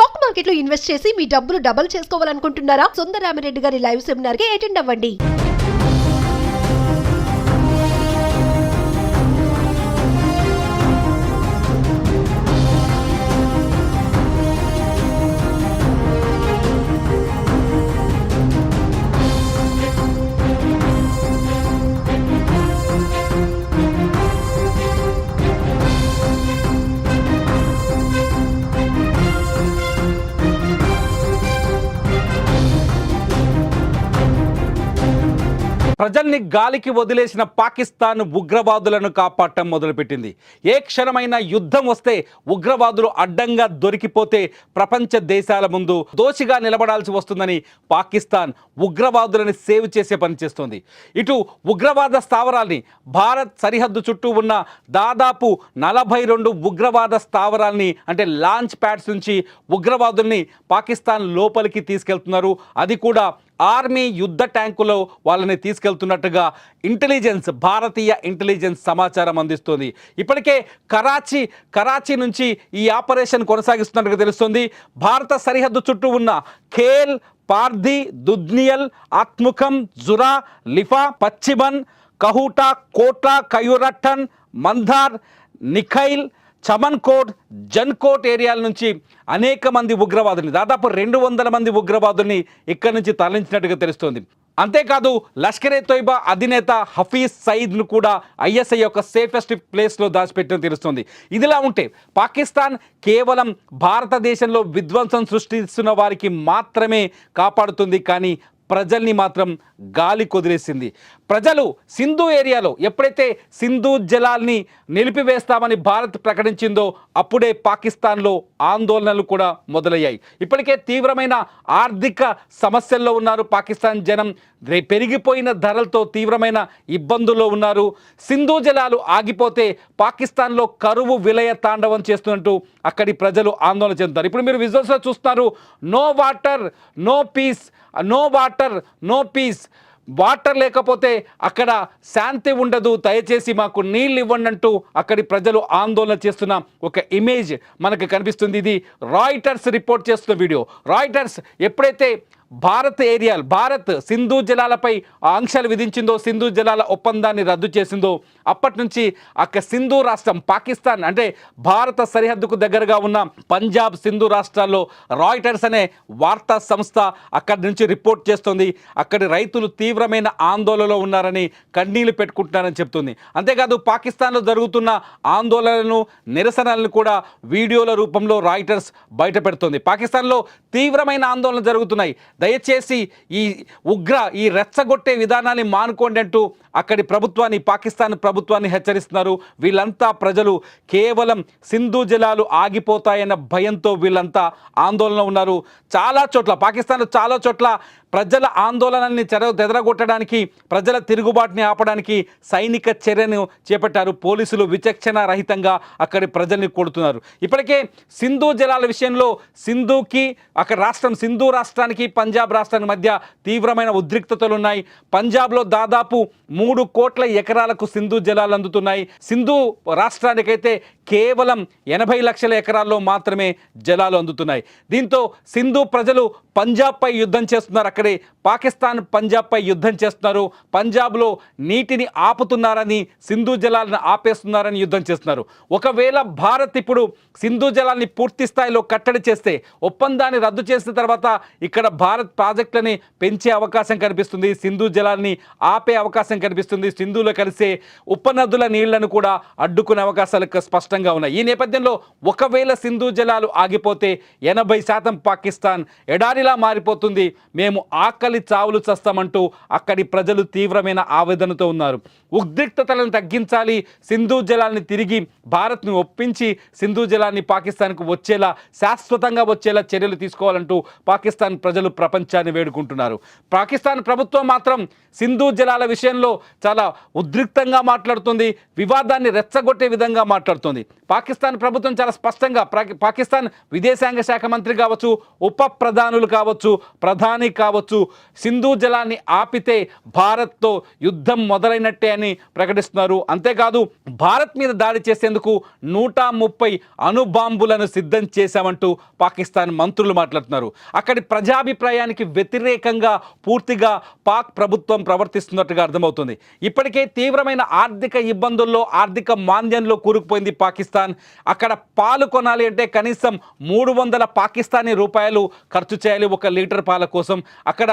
Stock market లో invest చేసి మీ డబ్బులు డబుల్ చేసుకోవాలనుకుంటున్నారా? సుందరరామిరెడ్డి గారి లైవ్ సెమినార్ కి అటెండ్ అవ్వండి. ప్రజల్ని గాలికి వదిలేసిన పాకిస్తాన్ ఉగ్రవాదులను కాపాడటం మొదలుపెట్టింది. ఏ క్షణమైన యుద్ధం వస్తే ఉగ్రవాదులు అడ్డంగా దొరికిపోతే ప్రపంచ దేశాల ముందు దోషిగా నిలబడాల్సి వస్తుందని పాకిస్తాన్ ఉగ్రవాదులను సేవ్ చేసే పని చేస్తోంది. ఇటు ఉగ్రవాద స్థావరాల్ని భారత్ సరిహద్దు చుట్టూ ఉన్న దాదాపు 42 ఉగ్రవాద స్థావరాల్ని అంటే లాంచ్ ప్యాడ్స్ నుంచి ఉగ్రవాదుల్ని పాకిస్తాన్ లోపలికి తీసుకెళ్తున్నారు. అది కూడా ఆర్మీ యుద్ధ ట్యాంకులో వాళ్ళని తీసుకెళ్తున్నట్టుగా భారతీయ ఇంటెలిజెన్స్ సమాచారం అందిస్తోంది. ఇప్పటికే కరాచీ నుంచి ఈ ఆపరేషన్ కొనసాగిస్తున్నట్టుగా తెలుస్తోంది. భారత సరిహద్దు చుట్టూ ఉన్న ఖేల్, పార్దీ, దుద్నియల్, ఆత్ముఖం, జురా, లిఫా, పశ్చిమన్, కహూటా, కోట్లా, కయూరట్టన్, మంధార్, నిఖైల్, చమన్కోట్, జన్కోట్ ఏరియాల నుంచి అనేక మంది ఉగ్రవాదుల్ని దాదాపు 200 మంది ఉగ్రవాదుల్ని ఇక్కడి నుంచి తరలించినట్టుగా తెలుస్తోంది. అంతేకాదు లష్కరే తోయిబా అధినేత హఫీజ్ సయీద్ను కూడా ఐఎస్ఐ యొక్క సేఫెస్ట్ ప్లేస్లో దాచిపెట్టడం తెలుస్తుంది. ఇదిలా ఉంటే పాకిస్తాన్ కేవలం భారతదేశంలో విధ్వంసం సృష్టిస్తున్న వారికి మాత్రమే కాపాడుతుంది, కానీ ప్రజల్ని మాత్రం గాలి కొదిలేసింది. ప్రజలు సింధు ఏరియాలో ఎప్పుడైతే సింధు జలాల్ని నిలిపివేస్తామని భారత్ ప్రకటించిందో అప్పుడే పాకిస్తాన్లో ఆందోళనలు కూడా మొదలయ్యాయి. ఇప్పటికే తీవ్రమైన ఆర్థిక సమస్యల్లో ఉన్నారు పాకిస్తాన్ జనం. పెరిగిపోయిన ధరలతో తీవ్రమైన ఇబ్బందుల్లో ఉన్నారు. సింధు జలాలు ఆగిపోతే పాకిస్తాన్లో కరువు విలయ తాండవం చేస్తున్నట్టు అక్కడి ప్రజలు ఆందోళన చెందుతారు. ఇప్పుడు మీరు విజువల్స్లో చూస్తున్నారు, no water no peace, no water no peace. Water లేకపోతే అక్కడ శాంతి ఉండదు, దయచేసి మాకు నీళ్ళు ఇవ్వండి అంటూ అక్కడి ప్రజలు ఆందోళన చేస్తున్న ఒక ఇమేజ్ మనకు కనిపిస్తుంది. ఇది రాయిటర్స్ రిపోర్ట్ చేస్తున్న వీడియో. రాయిటర్స్ ఎప్పుడైతే భారత్ సింధు జలాలపై ఆంక్షలు విధించిందో, సింధు జలాల ఒప్పందాన్ని రద్దు చేసిందో అప్పటి నుంచి సింధు రాష్ట్రం పాకిస్తాన్ అంటే భారత సరిహద్దుకు దగ్గరగా ఉన్న పంజాబ్, సింధు రాష్ట్రాల్లో రాయిటర్స్ అనే వార్తా సంస్థ అక్కడి నుంచి రిపోర్ట్ చేస్తుంది. అక్కడి రైతులు తీవ్రమైన ఆందోళనలో ఉన్నారని, కన్నీళ్లు పెట్టుకుంటున్నారని చెప్తుంది. అంతేకాదు పాకిస్తాన్లో జరుగుతున్న ఆందోళనలను, నిరసనలను కూడా వీడియోల రూపంలో రాయిటర్స్ బయట పెడుతుంది. పాకిస్తాన్లో తీవ్రమైన ఆందోళన జరుగుతున్నాయి, దయచేసి ఈ రెచ్చగొట్టే విధానాన్ని మానుకోండి అంటూ అక్కడి పాకిస్తాన్ ప్రభుత్వాన్ని హెచ్చరిస్తున్నారు. వీళ్ళంతా ప్రజలు కేవలం సింధు జలాలు ఆగిపోతాయన్న భయంతో వీళ్ళంతా ఆందోళన ఉన్నారు. పాకిస్తాన్లో చాలా చోట్ల ప్రజల ఆందోళనల్ని చెదరగొట్టడానికి, ప్రజల తిరుగుబాటుని ఆపడానికి సైనిక చర్యను చేపట్టారు. పోలీసులు విచక్షణ రహితంగా అక్కడి ప్రజల్ని కొడుతున్నారు. ఇప్పటికే సింధు జలాల విషయంలో సింధు రాష్ట్రానికి పంజాబ్ రాష్ట్రానికి మధ్య తీవ్రమైన ఉద్రిక్తతలు ఉన్నాయి. పంజాబ్లో దాదాపు 3 కోట్ల ఎకరాలకు సింధు జలాలు అందుతున్నాయి. సింధు రాష్ట్రానికైతే కేవలం 80 లక్షల ఎకరాల్లో మాత్రమే జలాలు అందుతున్నాయి. దీంతో సింధు ప్రజలు పంజాబ్పై యుద్ధం చేస్తున్నారు. అక్కడే పాకిస్తాన్ పంజాబ్పై యుద్ధం చేస్తున్నారు. పంజాబ్లో నీటిని ఆపుతున్నారని, సింధు జలాలను ఆపేస్తున్నారని యుద్ధం చేస్తున్నారు. ఒకవేళ భారత్ ఇప్పుడు సింధు జలాల్ని పూర్తి స్థాయిలో కట్టడి చేస్తే, ఒప్పందాన్ని రద్దు చేసిన తర్వాత ఇక్కడ భారత్ ప్రాజెక్టులని పెంచే అవకాశం కనిపిస్తుంది, సింధు జలాల్ని ఆపే అవకాశం కనిపిస్తుంది. సింధులో కలిసే ఉపనదుల నీళ్లను కూడా అడ్డుకునే అవకాశాలు స్పష్టంగా ఉన్నాయి. ఈ నేపథ్యంలో ఒకవేళ సింధు జలాలు ఆగిపోతే 80% పాకిస్తాన్ ఎడారిలా మారిపోతుంది. మేము ఆకలి చావులు చస్తామంటూ అక్కడి ప్రజలు తీవ్రమైన ఆవేదనతో ఉన్నారు. ఉద్రిక్తతలను తగ్గించాలి, సింధు జలాల్ని తిరిగి భారత్ను ఒప్పించి సింధు జలాన్ని పాకిస్తాన్కు శాశ్వతంగా వచ్చేలా చర్యలు తీసుకోవాలంటూ పాకిస్తాన్ ప్రజలు ప్రపంచాన్ని వేడుకుంటున్నారు. పాకిస్తాన్ ప్రభుత్వం మాత్రం సింధు జలాల విషయంలో చాలా ఉద్రిక్తంగా మాట్లాడుతుంది, వివాదాన్ని రెచ్చగొట్టే విధంగా మాట్లాడుతుంది. పాకిస్తాన్ ప్రభుత్వం చాలా స్పష్టంగా పాకిస్తాన్ విదేశాంగ శాఖ మంత్రి కావచ్చు, ఉప ప్రధానులు కావచ్చు, ప్రధాని కావచ్చు, సింధు జలాన్ని ఆపితే భారత్తో యుద్ధం మొదలైనట్టే అని ప్రకటిస్తున్నారు. అంతేకాదు భారత్ మీద దాడి చేసేందుకు 130 అణుబాంబులను సిద్ధం చేశామంటూ పాకిస్తాన్ మంత్రులు మాట్లాడుతున్నారు. అక్కడి ప్రజాభిప్రాయానికి వ్యతిరేకంగా పూర్తిగా పాక్ ప్రభుత్వం ప్రవర్తిస్తున్నట్టుగా అర్థమవుతుంది. ఇప్పటికే తీవ్రమైన ఆర్థిక ఇబ్బందుల్లో, ఆర్థిక మాంద్యంలో కూరుకుపోయింది పాకిస్తాన్. అక్కడ పాలు కొనాలి అంటే కనీసం 300 పాకిస్తానీ రూపాయలు ఖర్చు చేయాలి ఒక లీటర్ పాల కోసం. అక్కడ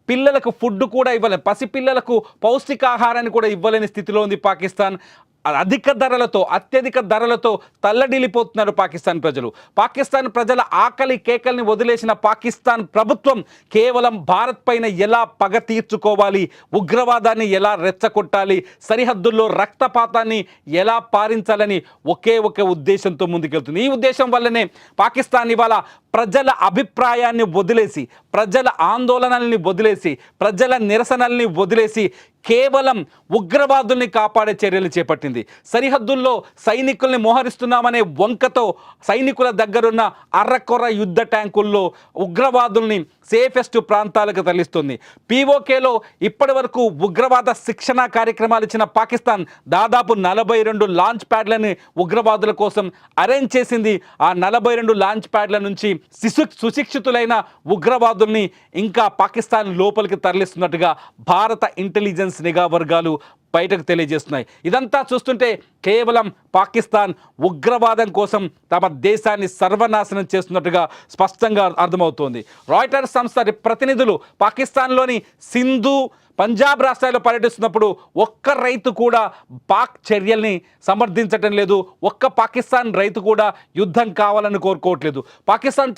పిల్లలకు ఫుడ్ కూడా ఇవ్వలేని, పసిపిల్లలకు పౌష్టికాహారాన్ని కూడా ఇవ్వలేని స్థితిలో ఉంది పాకిస్తాన్. అత్యధిక ధరలతో తల్లడిల్లిపోతున్నారు పాకిస్తాన్ ప్రజలు. పాకిస్తాన్ ప్రజల ఆకలి కేకల్ని వదిలేసిన పాకిస్తాన్ ప్రభుత్వం కేవలం భారత్ పైన ఎలా పగ తీర్చుకోవాలి, ఉగ్రవాదాన్ని ఎలా రెచ్చగొట్టాలి, సరిహద్దుల్లో రక్తపాతాన్ని ఎలా పారించాలని ఒకే ఒక ఉద్దేశంతో ముందుకెళ్తుంది. ఈ ఉద్దేశం వల్లనే పాకిస్తాన్ ఇవాళ ప్రజల అభిప్రాయాన్ని వదిలేసి, ప్రజల ఆందోళనల్ని వదిలేసి, ప్రజల నిరసనల్ని వదిలేసి కేవలం ఉగ్రవాదుల్ని కాపాడే చర్యలు చేపట్టింది. సరిహద్దుల్లో సైనికుల్ని మోహరిస్తున్నామనే వంకతో సైనికుల దగ్గరున్న అర్రకొర్ర యుద్ధ ట్యాంకుల్లో ఉగ్రవాదుల్ని సేఫెస్ట్ ప్రాంతాలకు తరలిస్తుంది. పీఓకేలో ఇప్పటి వరకు ఉగ్రవాద శిక్షణ కార్యక్రమాలు ఇచ్చిన పాకిస్తాన్ దాదాపు 42 లాంచ్ ప్యాడ్లని ఉగ్రవాదుల కోసం అరేంజ్ చేసింది. ఆ 42 లాంచ్ ప్యాడ్ల నుంచి సుశిక్షితులైన ఉగ్రవాదుల్ని ఇంకా పాకిస్తాన్ లోపలికి తరలిస్తున్నట్టుగా భారత ఇంటెలిజెన్స్ నిఘా వర్గాలు బయటకు తెలియజేస్తున్నాయి. ఇదంతా చూస్తుంటే కేవలం పాకిస్తాన్ ఉగ్రవాదం కోసం తమ దేశాన్ని సర్వనాశనం చేస్తున్నట్టుగా స్పష్టంగా అర్థమవుతోంది. రాయిటర్స్ సంస్థ ప్రతినిధులు పాకిస్తాన్లోని సింధు, పంజాబ్ రాష్ట్రాల్లో పర్యటిస్తున్నప్పుడు ఒక్క రైతు కూడా పాక్ చర్యల్ని సమర్థించటం లేదు. ఒక్క పాకిస్తాన్ రైతు కూడా యుద్ధం కావాలని కోరుకోవట్లేదు. పాకిస్తాన్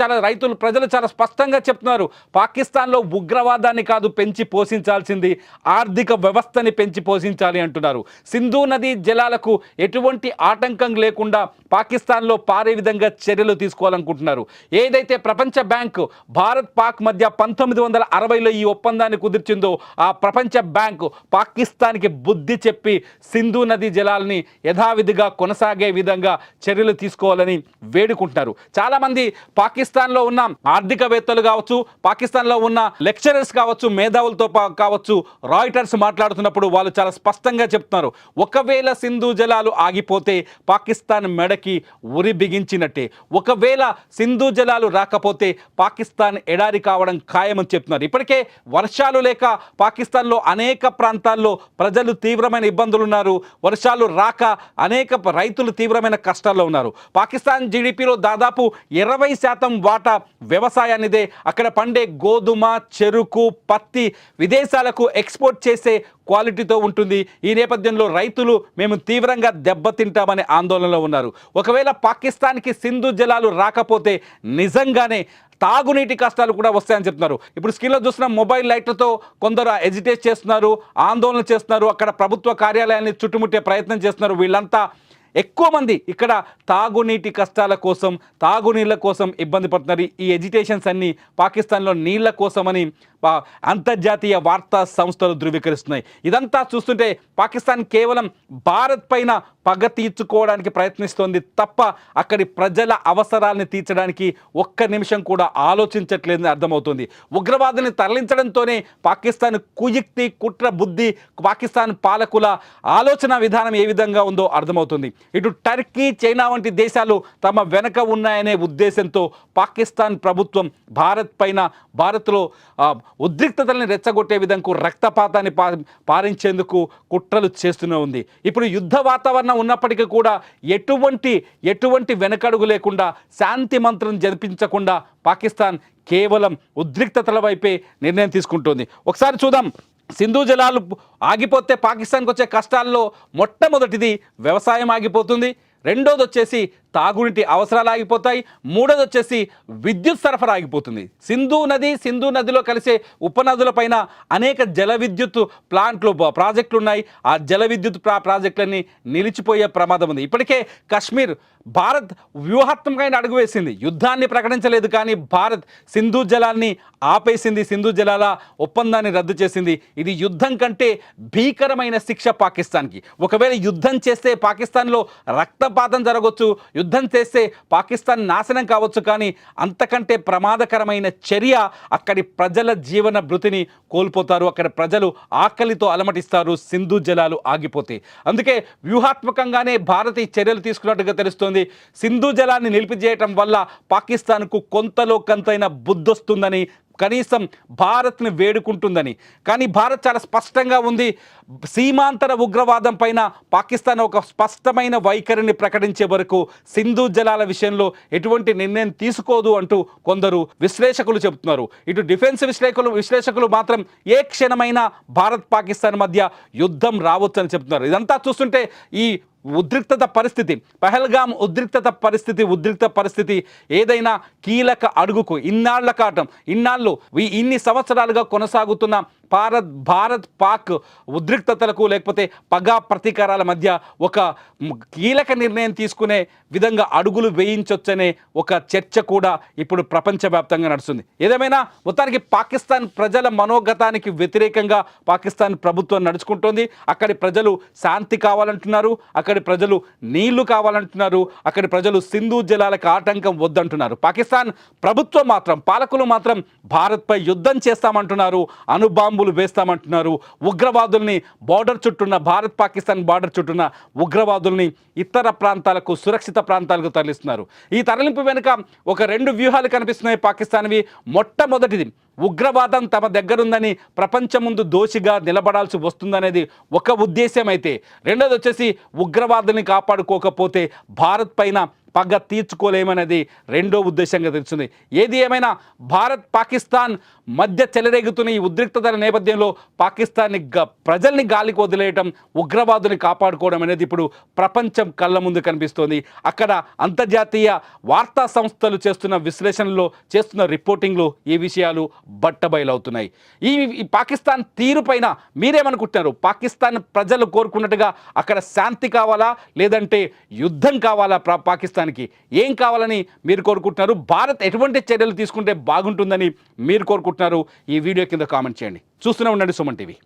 ప్రజలు చాలా స్పష్టంగా చెప్తున్నారు, పాకిస్తాన్లో ఉగ్రవాదాన్ని కాదు పెంచి పోషించాల్సింది, ఆర్థిక వ్యవస్థని పెంచి పోషించాలి అంటున్నారు. సింధు నదీ జలాలకు ఎటువంటి ఆటంకం లేకుండా పాకిస్తాన్లో పారే విధంగా చర్యలు తీసుకోవాలనుకుంటున్నారు. ఏదైతే ప్రపంచ బ్యాంకు భారత్ పాక్ మధ్య 1960లో ఈ ఒప్పందాన్ని కుదిర్చిందో ఆ ప్రపంచ బ్యాంకు పాకిస్తాన్కి బుద్ధి చెప్పి సింధు నదీ జలాలని యథావిధిగా కొనసాగే విధంగా చర్యలు తీసుకోవాలని వేడుకుంటున్నారు. చాలామంది పాకిస్తాన్లో ఉన్న ఆర్థికవేత్తలు కావచ్చు, పాకిస్తాన్లో ఉన్న లెక్చరర్స్ కావచ్చు, మేధావులతో కావచ్చు, రాయిటర్స్ మాట్లాడుతున్నప్పుడు వాళ్ళు చాలా స్పష్టంగా చెప్తున్నారు, ఒకవేళ సింధు జలాలు ఆగిపోతే పాకిస్తాన్ మెడకి ఉరి బిగించినట్టే, ఒకవేళ సింధు జలాలు రాకపోతే పాకిస్తాన్ ఎడారి కావడం ఖాయమని చెప్తున్నారు. ఇప్పటికే వర్షాలు లేక పాకిస్తాన్లో అనేక ప్రాంతాల్లో ప్రజలు తీవ్రమైన ఇబ్బందులు ఉన్నారు. వర్షాలు రాక అనేక రైతులు తీవ్రమైన కష్టాల్లో ఉన్నారు. పాకిస్తాన్ జీడిపిలో దాదాపు 20% వాటా వ్యవసాయానిదే. అక్కడ పండే గోధుమ, చెరుకు, పత్తి విదేశాలకు ఎక్స్పోర్ట్ చేసే క్వాలిటీతో ఉంటుంది. ఈ నేపథ్యంలో రైతులు మేము తీవ్రంగా దెబ్బతింటామనే ఆందోళనలో ఉన్నారు. ఒకవేళ పాకిస్తాన్కి సింధు జలాలు రాకపోతే నిజంగానే తాగునీటి కష్టాలు కూడా వస్తాయని చెప్తున్నారు. ఇప్పుడు స్క్రీన్లో చూసిన మొబైల్ లైట్లతో కొందరు ఎజిటేట్ చేస్తున్నారు, ఆందోళన చేస్తున్నారు, అక్కడ ప్రభుత్వ కార్యాలయాన్ని చుట్టుముట్టే ప్రయత్నం చేస్తున్నారు. వీళ్ళంతా ఎక్కువ మంది ఇక్కడ తాగునీటి కష్టాల కోసం, తాగునీళ్ళ కోసం ఇబ్బంది పడుతున్నారు. ఈ ఎజిటేషన్స్ అన్నీ పాకిస్తాన్లో నీళ్ల కోసమని అంతర్జాతీయ వార్తా సంస్థలు ధృవీకరిస్తున్నాయి. ఇదంతా చూస్తుంటే పాకిస్తాన్ కేవలం భారత్ పైన పగ తీర్చుకోవడానికి ప్రయత్నిస్తోంది తప్ప అక్కడి ప్రజల అవసరాలను తీర్చడానికి ఒక్క నిమిషం కూడా ఆలోచించట్లేదని అర్థమవుతుంది. ఉగ్రవాదాన్ని తరలించడంతోనే పాకిస్తాన్ కుయుక్తి, కుట్ర బుద్ధి, పాకిస్తాన్ పాలకుల ఆలోచన విధానం ఏ విధంగా ఉందో అర్థమవుతుంది. ఇటు టర్కీ, చైనా వంటి దేశాలు తమ వెనక ఉన్నాయనే ఉద్దేశంతో పాకిస్తాన్ ప్రభుత్వం భారత్లో ఉద్రిక్తతల్ని రెచ్చగొట్టే విధంగా రక్తపాతాన్ని పారించేందుకు కుట్రలు చేస్తూనే ఉంది. ఇప్పుడు యుద్ధ వాతావరణం ఉన్నప్పటికీ కూడా ఎటువంటి వెనకడుగు లేకుండా, శాంతి మంత్రం జరిపించకుండా పాకిస్తాన్ కేవలం ఉద్రిక్తతల వైపే నిర్ణయం తీసుకుంటోంది. ఒకసారి చూద్దాం. సింధు జలాలు ఆగిపోతే పాకిస్తాన్కి వచ్చే కష్టాల్లో మొట్టమొదటిది వ్యవసాయం ఆగిపోతుంది, రెండోది వచ్చేసి తాగునీటి అవసరాలు ఆగిపోతాయి. మూడోది వచ్చేసి విద్యుత్ సరఫరా ఆగిపోతుంది. సింధు నదిలో కలిసే ఉపనదులపైన అనేక జల విద్యుత్ ప్లాంట్లు ప్రాజెక్టులు ఉన్నాయి. ఆ జల విద్యుత్ ప్రాజెక్టులన్నీ నిలిచిపోయే ప్రమాదం ఉంది. ఇప్పటికే కశ్మీర్ భారత్ వ్యూహాత్మకమైన అడుగు వేసింది. యుద్ధాన్ని ప్రకటించలేదు, కానీ భారత్ సింధు జలాన్ని ఆపేసింది, సింధు జలాల ఒప్పందాన్ని రద్దు చేసింది. ఇది యుద్ధం కంటే భీకరమైన శిక్ష పాకిస్తాన్కి. ఒకవేళ యుద్ధం చేస్తే పాకిస్తాన్లో రక్తపాతం జరగవచ్చు, యుద్ధం చేస్తే పాకిస్తాన్ నాశనం కావచ్చు, కానీ అంతకంటే ప్రమాదకరమైన చర్య అక్కడి ప్రజల జీవన భృతిని కోల్పోతారు. అక్కడ ప్రజలు ఆకలితో అలమటిస్తారు సింధు జలాలు ఆగిపోతే. అందుకే వ్యూహాత్మకంగానే భారత్ ఈ చర్యలు తీసుకున్నట్టుగా తెలుస్తోంది. సింధు జలాన్ని నిలిపిజేయటం వల్ల పాకిస్తాన్కు కొంతలో కొంతైన బుద్ధొస్తుందని, కనీసం భారత్ని వేడుకుంటుందని. కానీ భారత్ చాలా స్పష్టంగా ఉంది. సీమాంతర ఉగ్రవాదం పైన పాకిస్తాన్ ఒక స్పష్టమైన వైఖరిని ప్రకటించే వరకు సింధు జలాల విషయంలో ఎటువంటి నిర్ణయం తీసుకోదు అంటూ కొందరు విశ్లేషకులు చెబుతున్నారు. ఇటు డిఫెన్స్ విశ్లేషకులు మాత్రం ఏ క్షణమైనా భారత్ పాకిస్తాన్ మధ్య యుద్ధం రావచ్చు అని చెప్తున్నారు. ఇదంతా చూస్తుంటే ఈ ఉద్రిక్త పహల్గామ్ ఉద్రిక్త పరిస్థితి ఏదైనా కీలక అడుగుకు ఇన్ని సంవత్సరాలుగా కొనసాగుతున్న భారత్ పాక్ ఉద్రిక్తతలకు లేకపోతే పగా ప్రతీకారాల మధ్య ఒక కీలక నిర్ణయం తీసుకునే విధంగా అడుగులు వేయించొచ్చనే ఒక చర్చ కూడా ఇప్పుడు ప్రపంచవ్యాప్తంగా నడుస్తుంది. ఏదేమైనా మొత్తానికి పాకిస్తాన్ ప్రజల మనోగతానికి వ్యతిరేకంగా పాకిస్తాన్ ప్రభుత్వం నడుచుకుంటోంది. అక్కడి ప్రజలు శాంతి కావాలంటున్నారు, అక్కడి ప్రజలు నీళ్లు కావాలంటున్నారు, అక్కడి ప్రజలు సింధు జలాలకు ఆటంకం వద్దంటున్నారు. పాకిస్తాన్ ప్రభుత్వం మాత్రం, పాలకులు మాత్రం భారత్పై యుద్ధం చేస్తామంటున్నారు, అణుబాంబులు వేస్తామంటున్నారు. ఉగ్రవాదుల్ని భారత్ పాకిస్తాన్ బార్డర్ చుట్టూన్న ఉగ్రవాదుల్ని ఇతర ప్రాంతాలకు, సురక్షిత ప్రాంతాలకు తరలిస్తున్నారు. ఈ తరలింపు వెనుక ఒక 2 వ్యూహాలు కనిపిస్తున్నాయి పాకిస్తాన్వి. మొట్టమొదటిది, ఉగ్రవాదం తమ దగ్గరుందని ప్రపంచం ముందు దోషిగా నిలబడాల్సి వస్తుందనేది ఒక ఉద్దేశం అయితే, రెండోది వచ్చేసి ఉగ్రవాదుల్ని కాపాడుకోకపోతే భారత్ పైన పగ తీర్చుకోలేమనేది రెండో ఉద్దేశంగా తెలుస్తుంది. ఏది ఏమైనా భారత్ పాకిస్తాన్ మధ్య చెలరేగుతున్న ఈ ఉద్రిక్తతల నేపథ్యంలో పాకిస్తాన్ని ప్రజల్ని గాలికి వదిలేయటం, ఉగ్రవాదుని కాపాడుకోవడం అనేది ఇప్పుడు ప్రపంచం కళ్ళ ముందు కనిపిస్తోంది. అక్కడ అంతర్జాతీయ వార్తా సంస్థలు చేస్తున్న విశ్లేషణలో, చేస్తున్న రిపోర్టింగ్లో ఈ విషయాలు బట్టబయలవుతున్నాయి. ఈ పాకిస్తాన్ తీరు పైన మీరేమనుకుంటున్నారు? పాకిస్తాన్ ప్రజలు కోరుకున్నట్టుగా అక్కడ శాంతి కావాలా, లేదంటే యుద్ధం కావాలా? పాకిస్తాన్కి ఏం కావాలని మీరు కోరుకుంటున్నారు? భారత్ ఎటువంటి చర్యలు తీసుకుంటే బాగుంటుందని మీరు కోరుకుంటున్నారు? ఈ వీడియో కింద కామెంట్ చేయండి. చూస్తూనే ఉండండి సుమన్ టీవీ.